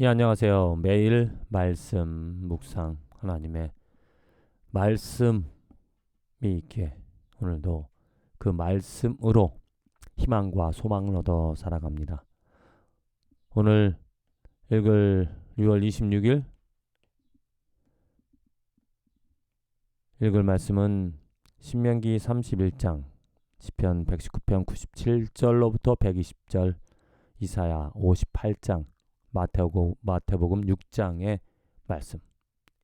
예, 안녕하세요. 매일 말씀 묵상 하나님의 말씀이 있게 오늘도 그 말씀으로 희망과 소망을 얻어 살아갑니다. 오늘 읽을 6월 26일 읽을 말씀은 신명기 31장, 시편 119편 97절로부터 120절, 이사야 58장, 마태복음 6장의 말씀.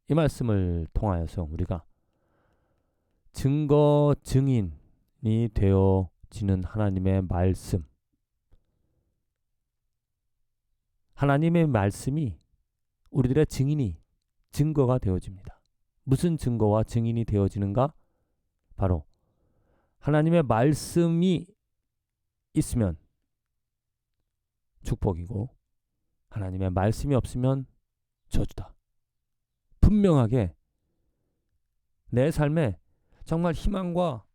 이 말씀을 통하여서 우리가 증거 증인이 되어지는 하나님의 말씀, 하나님의 말씀이 우리들의 증거가 되어집니다. 무슨 증거와 증인이 되어지는가? 바로 하나님의 말씀이 있으면 축복이고 하나님의 말씀이 없으면 저주다. 분명하게 내 삶에 정말 희망과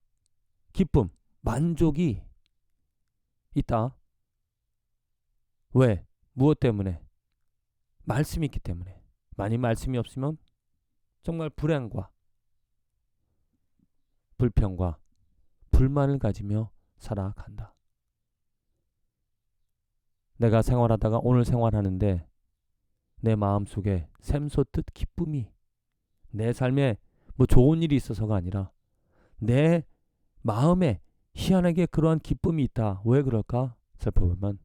기쁨, 만족이 있다. 왜? 무엇 때문에? 말씀이 있기 때문에. 만약 말씀이 없으면 정말 불행과 불평과 불만을 가지며 살아간다. 내가 생활하다가 오늘 생활하는데 내 마음속에 샘솟듯 기쁨이 내 삶에 뭐 좋은 일이 있어서가 아니라 내 마음에 희한하게 그러한 기쁨이 있다. 왜 그럴까? 살펴보면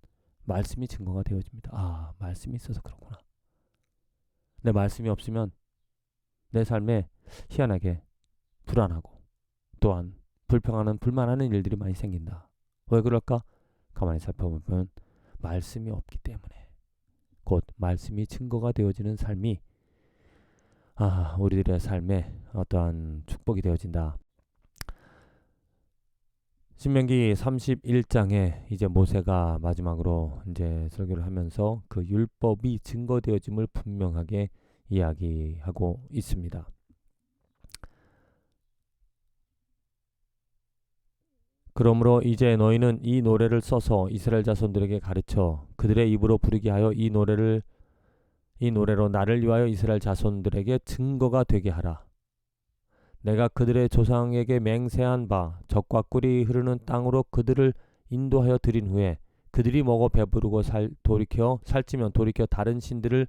말씀이 증거가 되어집니다. 아, 말씀이 있어서 그렇구나. 내 말씀이 없으면 내 삶에 희한하게 불안하고 또한 불평하는 불만하는 일들이 많이 생긴다. 왜 그럴까? 가만히 살펴보면 말씀이 없기 때문에 곧 말씀이 증거가 되어지는 삶이 우리들의 삶에 어떠한 축복이 되어진다. 신명기 31장에 이제 모세가 마지막으로 이제 설교를 하면서 그 율법이 증거되어짐을 분명하게 이야기하고 있습니다. 그러므로 이제 너희는 이 노래를 써서 이스라엘 자손들에게 가르쳐 그들의 입으로 부르게 하여 이 노래로 나를 위하여 이스라엘 자손들에게 증거가 되게 하라. 내가 그들의 조상에게 맹세한 바 젖과 꿀이 흐르는 땅으로 그들을 인도하여 들인 후에 그들이 먹어 배부르고 살찌면 돌이켜 다른 신들을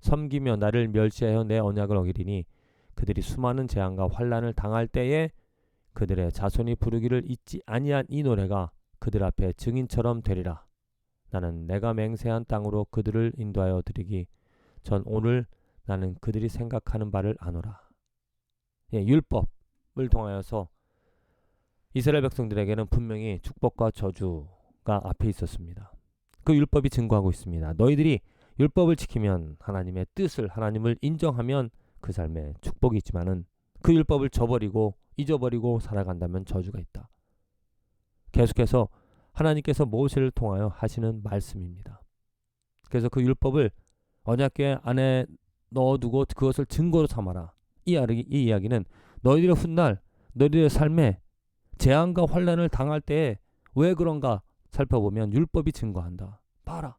섬기며 나를 멸시하여 내 언약을 어기리니 그들이 수많은 재앙과 환난을 당할 때에 그들의 자손이 부르기를 잊지 아니한 이 노래가 그들 앞에 증인처럼 되리라. 나는 내가 맹세한 땅으로 그들을 인도하여 드리기 전 오늘 나는 그들이 생각하는 바를 아노라. 율법을 통하여서 이스라엘 백성들에게는 분명히 축복과 저주가 앞에 있었습니다. 그 율법이 증거하고 있습니다. 너희들이 율법을 지키면 하나님의 뜻을 하나님을 인정하면 그 삶에 축복이 있지만은 그 율법을 잊어버리고 살아간다면 저주가 있다. 계속해서 하나님께서 모세를 통하여 하시는 말씀입니다. 그래서 그 율법을 언약궤 안에 넣어두고 그것을 증거로 삼아라. 이 이야기는 너희들의 훗날 너희들의 삶에 재앙과 환난을 당할 때에 왜 그런가 살펴보면 율법이 증거한다. 봐라.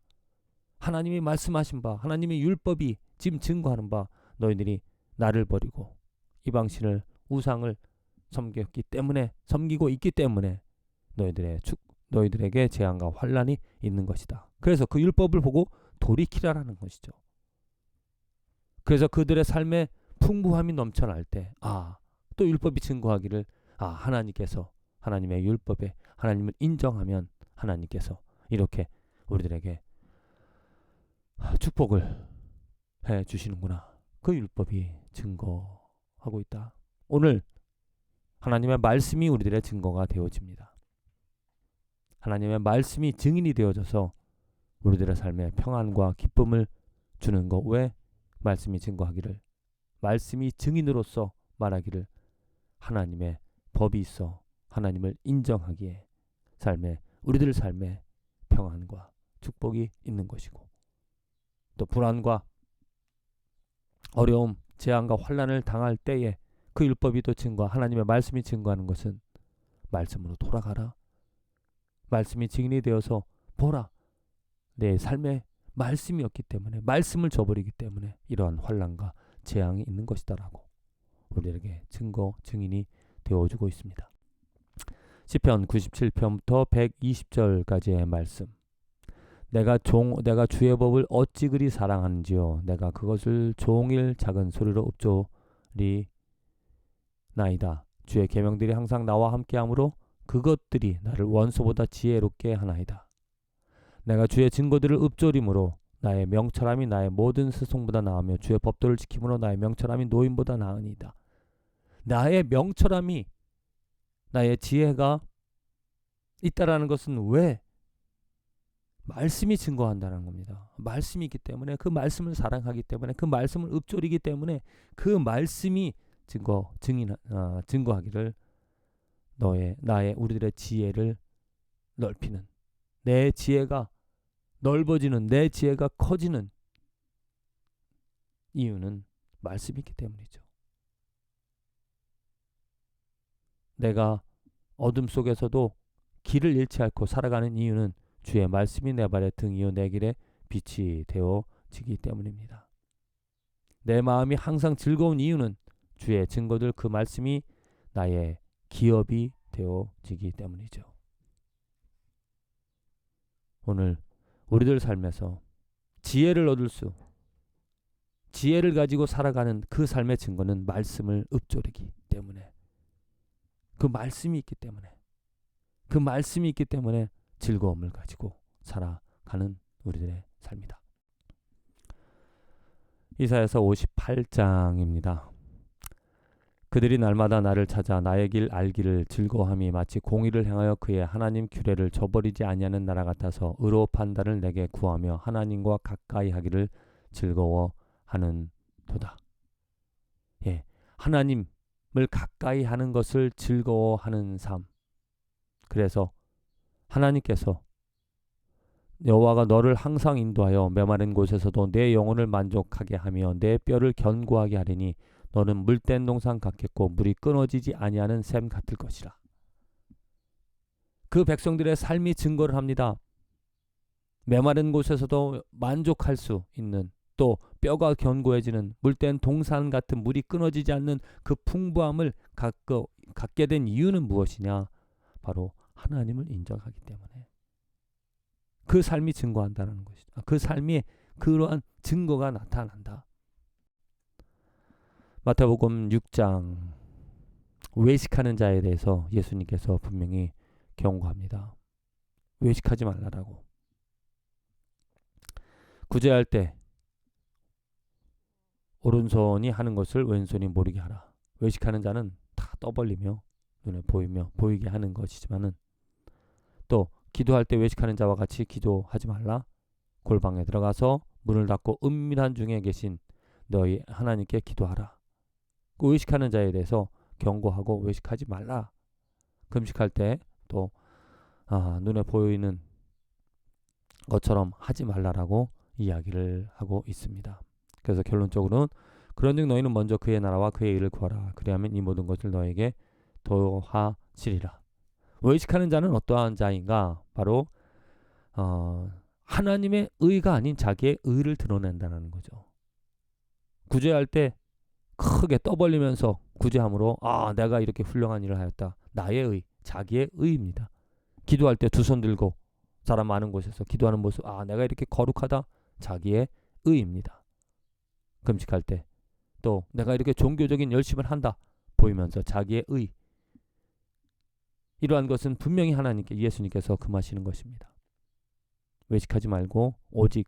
하나님이 말씀하신 바 하나님의 율법이 지금 증거하는 바 너희들이 나를 버리고 이방신을 우상을 섬기고 있기 때문에 너희들에게 재앙과 환난이 있는 것이다. 그래서 그 율법을 보고 돌이키라라는 것이죠. 그래서 그들의 삶에 풍부함이 넘쳐날 때 또 율법이 증거하기를 하나님께서 하나님의 율법에 하나님을 인정하면 하나님께서 이렇게 우리들에게 축복을 해 주시는구나. 그 율법이 증거하고 있다. 오늘 하나님의 말씀이 우리들의 증거가 되어집니다. 하나님의 말씀이 증인이 되어져서 우리들의 삶에 평안과 기쁨을 주는 것. 왜? 말씀이 증거하기를, 말씀이 증인으로서 말하기를 하나님의 법이 있어 하나님을 인정하기에 우리들 삶에 평안과 축복이 있는 것이고, 또 불안과 어려움, 재앙과 환난을 당할 때에 그 율법이 또 하나님의 말씀이 증거하는 것은 말씀으로 돌아가라. 말씀이 증인이 되어서 보라. 내 삶에 말씀이 없기 때문에, 말씀을 저버리기 때문에 이러한 환난과 재앙이 있는 것이다라고 우리에게 증인이 되어주고 있습니다. 시편 97편부터 120절까지의 말씀. 내가 주의 법을 어찌 그리 사랑하는지요. 내가 그것을 종일 작은 소리로 읊조리나이다. 주의 계명들이 항상 나와 함께하므로 그것들이 나를 원수보다 지혜롭게 하나이다. 내가 주의 증거들을 읊조림으로 나의 명철함이 나의 모든 스승보다 나으며 주의 법도를 지킴으로 나의 명철함이 노인보다 나으니이다. 나의 명철함이, 나의 지혜가 있다라는 것은 왜? 말씀이 증거한다는 겁니다. 말씀이 있기 때문에, 그 말씀을 사랑하기 때문에, 그 말씀을 읊조리기 때문에 그 말씀이 증거하기를 우리들의 지혜를 넓히는, 내 지혜가 넓어지는, 내 지혜가 커지는 이유는 말씀이 있기 때문이죠. 내가 어둠 속에서도 길을 잃지 않고 살아가는 이유는 주의 말씀이 내 발의 등이요 내 길에 빛이 되어지기 때문입니다. 내 마음이 항상 즐거운 이유는 주의 증거들, 그 말씀이 나의 기업이 되어지기 때문이죠. 오늘 우리들 삶에서 지혜를 지혜를 가지고 살아가는 그 삶의 증거는 말씀을 읊조리기 때문에, 그 말씀이 있기 때문에 즐거움을 가지고 살아가는 우리들의 삶이다. 이사야서 58장입니다. 그들이 날마다 나를 찾아 나의 길 알기를 즐거워함이 마치 공의를 행하여 그의 하나님 규례를 저버리지 아니하는 나라 같아서 의로 판단을 내게 구하며 하나님과 가까이 하기를 즐거워하는도다. 하나님을 가까이 하는 것을 즐거워하는 삶. 그래서 하나님께서 여호와가 너를 항상 인도하여 메마른 곳에서도 내 영혼을 만족하게 하며 내 뼈를 견고하게 하리니 너는 물된 동산 같겠고 물이 끊어지지 아니하는 샘 같을 것이라. 그 백성들의 삶이 증거를 합니다. 메마른 곳에서도 만족할 수 있는, 또 뼈가 견고해지는 물된 동산 같은, 물이 끊어지지 않는 그 풍부함을 갖게 된 이유는 무엇이냐? 바로 하나님을 인정하기 때문에. 그 삶이 증거한다는 것이죠. 그 삶이 그러한 증거가 나타난다. 마태복음 6장 외식하는 자에 대해서 예수님께서 분명히 경고합니다. 외식하지 말라라고. 구제할 때 오른손이 하는 것을 왼손이 모르게 하라. 외식하는 자는 다 떠벌리며 눈에 보이게 하는 것이지만은, 또 기도할 때 외식하는 자와 같이 기도하지 말라. 골방에 들어가서 문을 닫고 은밀한 중에 계신 너희 하나님께 기도하라. 그 외식하는 자에 대해서 경고하고 외식하지 말라. 금식할 때 또 눈에 보이는 것처럼 하지 말라라고 이야기를 하고 있습니다. 그래서 결론적으로는 그런즉 너희는 먼저 그의 나라와 그의 의를 구하라. 그리하면 이 모든 것을 너에게 더하시리라. 외식하는 자는 어떠한 자인가? 바로 하나님의 의가 아닌 자기의 의를 드러낸다는 거죠. 구제할 때 크게 떠벌리면서 구제함으로 내가 이렇게 훌륭한 일을 하였다. 나의 의, 자기의 의입니다. 기도할 때 두 손 들고 사람 많은 곳에서 기도하는 모습, 내가 이렇게 거룩하다. 자기의 의입니다. 금식할 때 또 내가 이렇게 종교적인 열심을 한다. 보이면서 자기의 의. 이러한 것은 분명히 예수님께서 금하시는 것입니다. 외식하지 말고 오직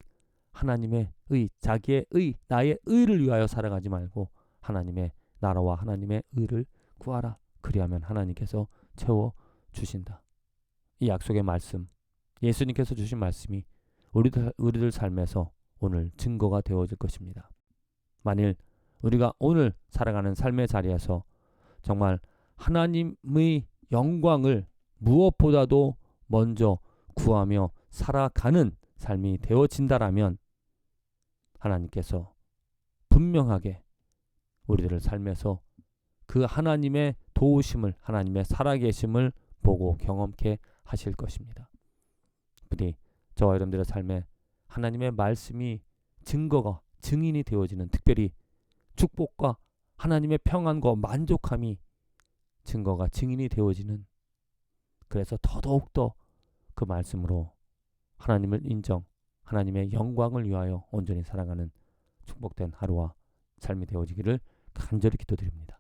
하나님의 의, 자기의 의, 나의 의를 위하여 살아가지 말고 하나님의 나라와 하나님의 의를 구하라. 그리하면 하나님께서 채워주신다. 이 약속의 말씀, 예수님께서 주신 말씀이 우리들 삶에서 오늘 증거가 되어질 것입니다. 만일 우리가 오늘 살아가는 삶의 자리에서 정말 하나님의 영광을 무엇보다도 먼저 구하며 살아가는 삶이 되어진다라면 하나님께서 분명하게 우리들의 삶에서 그 하나님의 도우심을, 하나님의 살아계심을 보고 경험케 하실 것입니다. 부디 저와 여러분들의 삶에 하나님의 말씀이 증거가 증인이 되어지는, 특별히 축복과 하나님의 평안과 만족함이 증거가 증인이 되어지는, 그래서 더더욱더 그 말씀으로 하나님을 인정, 하나님의 영광을 위하여 온전히 살아가는 축복된 하루와 삶이 되어지기를 간절히 기도드립니다.